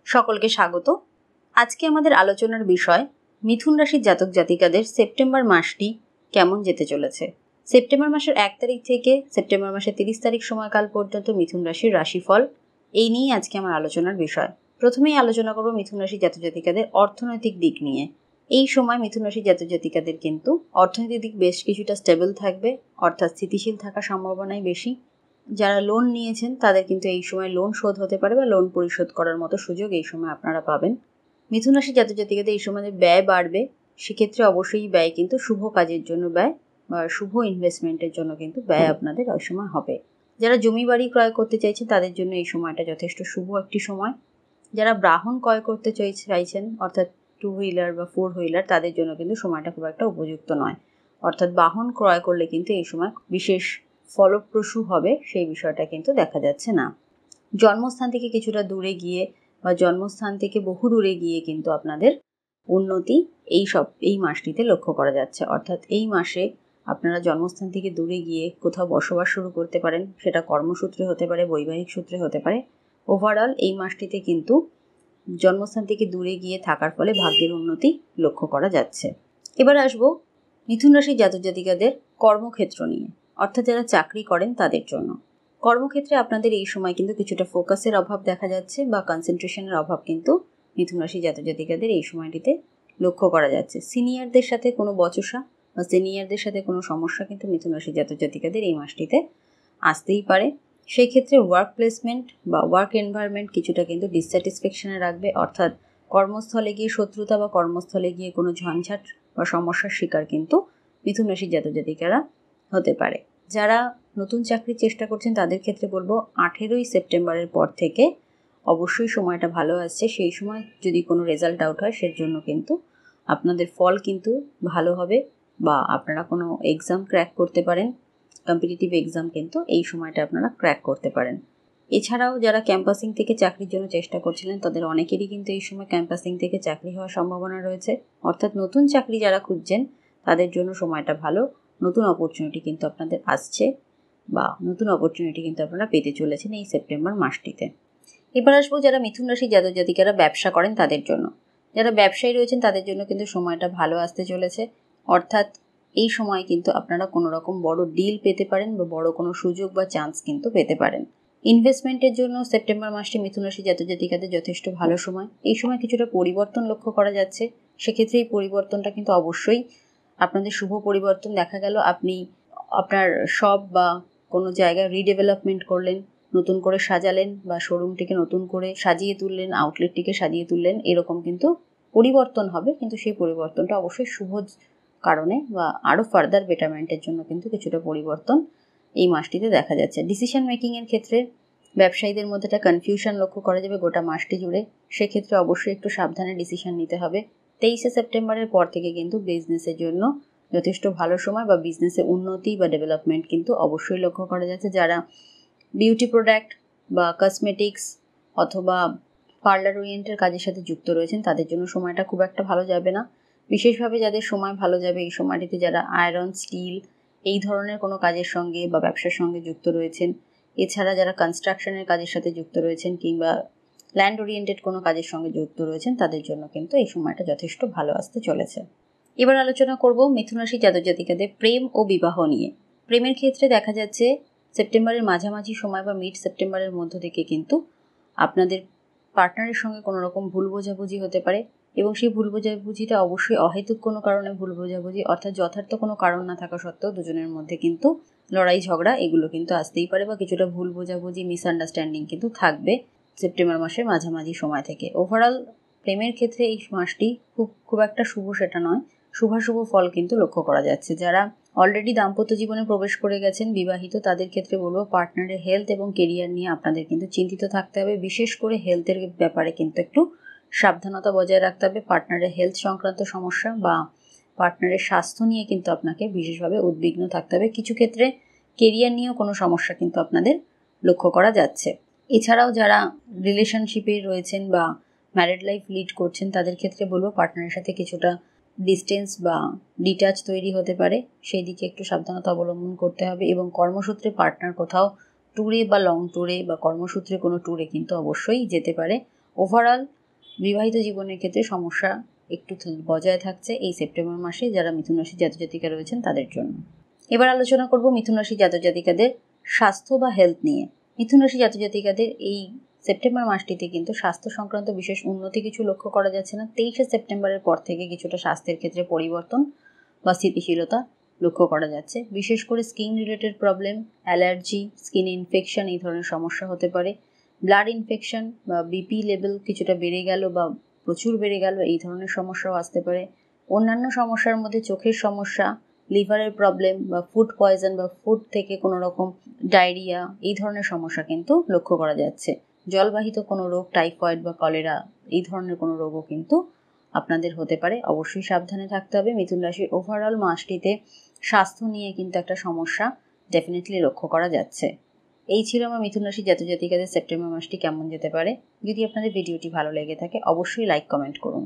সকলকে স্বাগত। আজকে আমাদের আলোচনার বিষয় মিথুন রাশির জাতক জাতিকাদের সেপ্টেম্বর মাসটি কেমন যেতে চলেছে। সেপ্টেম্বর মাসের 1 তারিখ থেকে সেপ্টেম্বর মাসের 30 তারিখ সময়কাল পর্যন্ত মিথুন রাশির রাশিফল, এই নিয়ে আজকে আমার আলোচনার বিষয়। প্রথমেই আলোচনা করব মিথুন রাশির জাতক জাতিকাদের অর্থনৈতিক দিক নিয়ে। এই সময় মিথুন রাশির জাতক জাতিকাদের কিন্তু অর্থনৈতিক দিক বেশ কিছুটা স্টেবল থাকবে, অর্থাৎ স্থিতিশীল থাকার সম্ভাবনাই বেশি। যারা লোন নিয়েছেন তাদের কিন্তু এই সময় লোন শোধ হতে পারে বা লোন পরিশোধ করার মতো সুযোগ এই সময় আপনারা পাবেন। মিথুন রাশির জাতক জাতিকাদের এই সময় ব্যয় বাড়বে, সেক্ষেত্রে অবশ্যই ব্যয় কিন্তু শুভ কাজের জন্য ব্যয় বা শুভ ইনভেস্টমেন্টের জন্য কিন্তু ব্যয় আপনাদের ওই সময় হবে। যারা জমি বাড়ি ক্রয় করতে চাইছেন তাদের জন্য এই সময়টা যথেষ্ট শুভ একটি সময়। যারা বাহন ক্রয় করতে চাইছেন অর্থাৎ 2 হুইলার বা 4 হুইলার, তাদের জন্য কিন্তু সময়টা খুব একটা উপযুক্ত নয়। অর্থাৎ বাহন ক্রয় করলে কিন্তু এই সময় বিশেষ ফলপ্রসূ হবে সেই বিষয়টা কিন্তু দেখা যাচ্ছে না। জন্মস্থান থেকে কিছুটা দূরে গিয়ে বা জন্মস্থান থেকে বহু দূরে গিয়ে কিন্তু আপনাদের উন্নতি এই মাসটিতে লক্ষ্য করা যাচ্ছে। অর্থাৎ এই মাসে আপনারা জন্মস্থান থেকে দূরে গিয়ে কোথাও বসবাস শুরু করতে পারেন, সেটা কর্মসূত্রে হতে পারে, বৈবাহিক সূত্রে হতে পারে। ওভারঅল এই মাসটিতে কিন্তু জন্মস্থান থেকে দূরে গিয়ে থাকার ফলে ভাগ্যের উন্নতি লক্ষ্য করা যাচ্ছে। এবার আসবো মিথুন রাশির জাতক জাতিকাদের কর্মক্ষেত্র নিয়ে, অর্থাৎ যারা চাকরি করেন তাদের জন্য। কর্মক্ষেত্রে আপনাদের এই সময় কিন্তু কিছুটা ফোকাসের অভাব দেখা যাচ্ছে বা কনসেন্ট্রেশনের অভাব কিন্তু মিথুন রাশির জাতক জাতিকাদের এই সময়টিতে লক্ষ্য করা যাচ্ছে। সিনিয়রদের সাথে কোনো বচসা বা সিনিয়রদের সাথে কোনো সমস্যা কিন্তু মিথুন রাশির জাতক জাতিকাদের এই মাসটিতে আসতেই পারে। সেই ক্ষেত্রে ওয়ার্ক প্লেসমেন্ট বা ওয়ার্ক এনভায়রনমেন্ট কিছুটা কিন্তু ডিসস্যাটিসফ্যাকশনে রাখবে, অর্থাৎ কর্মস্থলে গিয়ে শত্রুতা বা কর্মস্থলে গিয়ে কোনো ঝঞ্ঝাট বা সমস্যার শিকার কিন্তু মিথুন রাশির জাতক জাতিকারা হতে পারে। যারা নতুন চাকরির চেষ্টা করছেন তাদের ক্ষেত্রে বলবো 18ই সেপ্টেম্বরের পর থেকে অবশ্যই সময়টা ভালো আসছে। সেই সময় যদি কোনো রেজাল্ট আউট হয় সের জন্য কিন্তু আপনাদের ফল কিন্তু ভালো হবে বা আপনারা কোনো এক্সাম ক্র্যাক করতে পারেন, কম্পিটিটিভ এক্সাম কিন্তু এই সময়টা আপনারা ক্র্যাক করতে পারেন। এছাড়াও যারা ক্যাম্পাসিং থেকে চাকরির জন্য চেষ্টা করছিলেন তাদের অনেকেরই কিন্তু এই সময় ক্যাম্পাসিং থেকে চাকরি হওয়ার সম্ভাবনা রয়েছে। অর্থাৎ নতুন চাকরি যারা খুঁজছেন তাদের জন্য সময়টা ভালো, নতুন অপরচুনিটি কিন্তু আপনাদের আসছে বা নতুন অপরচুনিটি কিন্তু আপনারা পেতে চলেছেন এই সেপ্টেম্বর মাসটিতে। এবার আসবো যারা মিথুন রাশির জাতক জাতিকারা ব্যবসা করেন তাদের জন্য। যারা ব্যবসায়ী রয়েছেন তাদের জন্য কিন্তু সময়টা ভালো আসতে চলেছে। অর্থাৎ এই সময় কিন্তু আপনারা কোনো রকম বড় ডিল পেতে পারেন বা বড় কোনো সুযোগ বা চান্স কিন্তু পেতে পারেন। ইনভেস্টমেন্টের জন্য সেপ্টেম্বর মাসটি মিথুন রাশির জাতক জাতিকাদের যথেষ্ট ভালো সময়। এই সময় কিছুটা পরিবর্তন লক্ষ্য করা যাচ্ছে। সেক্ষেত্রে এই পরিবর্তনটা কিন্তু অবশ্যই আপনাদের শুভ পরিবর্তন। দেখা গেল আপনি আপনার শপ বা কোনো জায়গায় রিডেভেলপমেন্ট করলেন, নতুন করে সাজালেন বা শোরুমটিকে নতুন করে সাজিয়ে তুললেন, আউটলেটটিকে সাজিয়ে তুললেন, এরকম কিন্তু পরিবর্তন হবে। কিন্তু সেই পরিবর্তনটা অবশ্যই শুভ কারণে বা আরও ফার্দার বেটারমেন্টের জন্য কিন্তু কিছুটা পরিবর্তন এই মাসটিতে দেখা যাচ্ছে। ডিসিশন মেকিংয়ের ক্ষেত্রে ব্যবসায়ীদের মধ্যে একটা কনফিউশন লক্ষ্য করা যাবে গোটা মাসটি জুড়ে। সেক্ষেত্রে অবশ্যই একটু সাবধানে ডিসিশন নিতে হবে। 23শে সেপ্টেম্বরের পর থেকে কিন্তু বিজনেসের জন্য যথেষ্ট ভালো সময় বা বিজনেসে উন্নতি বা ডেভেলপমেন্ট কিন্তু অবশ্যই লক্ষ্য করা যাচ্ছে। যারা বিউটি প্রোডাক্ট বা কসমেটিক্স অথবা পার্লার ওরিয়েন্টের কাজের সাথে যুক্ত রয়েছেন তাদের জন্য সময়টা খুব একটা ভালো যাবে না। বিশেষভাবে যাদের সময় ভালো যাবে এই সময়টিতে যারা আয়রন, স্টিল এই ধরনের কোনো কাজের সঙ্গে বা ব্যবসার সঙ্গে যুক্ত রয়েছেন, এছাড়া যারা কনস্ট্রাকশনের কাজের সাথে যুক্ত রয়েছেন কিংবা ল্যান্ড ওরিয়েন্টেড কোনো কাজের সঙ্গে যুক্ত রয়েছেন তাদের জন্য কিন্তু এই সময়টা যথেষ্ট ভালো আসতে চলেছে। এবার আলোচনা করব মিথুন রাশির জাতক জাতিকাদের প্রেম ও বিবাহ নিয়ে। প্রেমের ক্ষেত্রে দেখা যাচ্ছে সেপ্টেম্বরের মাঝামাঝি সময় বা মিড সেপ্টেম্বরের মধ্য থেকে কিন্তু আপনাদের পার্টনারের সঙ্গে কোনো রকম ভুল বোঝাবুঝি হতে পারে এবং সেই ভুল বোঝাবুঝিটা অবশ্যই অহেতুক কোনো কারণে ভুল বোঝাবুঝি, অর্থাৎ যথার্থ কোনো কারণ না থাকা সত্ত্বেও দুজনের মধ্যে কিন্তু লড়াই ঝগড়া এগুলো কিন্তু আসতেই পারে বা কিছুটা ভুল বোঝাবুঝি, মিসআন্ডারস্ট্যান্ডিং কিন্তু থাকবে সেপ্টেম্বর মাসের মাঝামাঝি সময় থেকে। ওভারঅল প্রেমের ক্ষেত্রে এই মাসটি খুব একটা শুভ সেটা নয়, শুভাশুভ ফল কিন্তু লক্ষ্য করা যাচ্ছে। যারা অলরেডি দাম্পত্য জীবনে প্রবেশ করে গেছেন বিবাহিত তাদের ক্ষেত্রে বলবো পার্টনারের হেলথ এবং কেরিয়ার নিয়ে আপনাদের কিন্তু চিন্তিত থাকতে হবে। বিশেষ করে হেলথের ব্যাপারে কিন্তু একটু সাবধানতা বজায় রাখতে হবে। পার্টনারের হেলথ সংক্রান্ত সমস্যা বা পার্টনারের স্বাস্থ্য নিয়ে কিন্তু আপনাকে বিশেষভাবে উদ্বিগ্ন থাকতে হবে। কিছু ক্ষেত্রে কেরিয়ার নিয়েও কোনো সমস্যা কিন্তু আপনাদের লক্ষ্য করা যাচ্ছে। এছাড়াও যারা রিলেশনশিপে রয়েছেন বা ম্যারিড লাইফ লিড করছেন তাদের ক্ষেত্রে বলবো পার্টনারের সাথে কিছুটা ডিস্টেন্স বা ডিটাচ তৈরি হতে পারে, সেই দিকে একটু সাবধানতা অবলম্বন করতে হবে। এবং কর্মসূত্রে পার্টনার কোথাও ট্যুরে বা লং ট্যুরে বা কর্মসূত্রে কোনো ট্যুরে কিন্তু অবশ্যই যেতে পারে। ওভারঅল বিবাহিত জীবনের ক্ষেত্রে সমস্যা একটু বজায় থাকছে এই সেপ্টেম্বর মাসে যারা মিথুন রাশির জাতক জাতিকা রয়েছেন তাদের জন্য। এবার আলোচনা করব মিথুন রাশির জাতক জাতিকাদের স্বাস্থ্য বা হেলথ নিয়ে। মিথুন রাশির জাতক জাতিকাদের এই সেপ্টেম্বর মাসটিতে কিন্তু স্বাস্থ্য সংক্রান্ত বিশেষ উন্নতি কিছু লক্ষ্য করা যাচ্ছে না। 23শে সেপ্টেম্বরের পর থেকে কিছুটা স্বাস্থ্যের ক্ষেত্রে পরিবর্তন বা স্থিতিশীলতা লক্ষ্য করা যাচ্ছে। বিশেষ করে skin related problem, allergy, skin infection এই ধরনের সমস্যা হতে পারে। ব্লাড ইনফেকশন বা বিপি লেভেল কিছুটা বেড়ে গেল বা প্রচুর বেড়ে গেল এই ধরনের সমস্যাও আসতে পারে। অন্যান্য সমস্যার মধ্যে চোখের সমস্যা, লিভারের প্রবলেম বা ফুড পয়জন বা ফুড থেকে কোনো রকম ডায়রিয়া এই ধরনের সমস্যা কিন্তু লক্ষ্য করা যাচ্ছে। জলবাহিত কোনো রোগ, টাইফয়েড বা কলেরা এই ধরনের কোনো রোগও কিন্তু আপনাদের হতে পারে। অবশ্যই সাবধানে থাকতে হবে। মিথুন রাশির ওভারঅল মাসটিতে স্বাস্থ্য নিয়ে কিন্তু একটা সমস্যা ডেফিনেটলি লক্ষ্য করা যাচ্ছে। এই ছিল আমার মিথুন রাশির জাতক জাতিকাদের সেপ্টেম্বর মাসটি কেমন যেতে পারে। যদি আপনাদের ভিডিওটি ভালো লেগে থাকে অবশ্যই লাইক কমেন্ট করুন।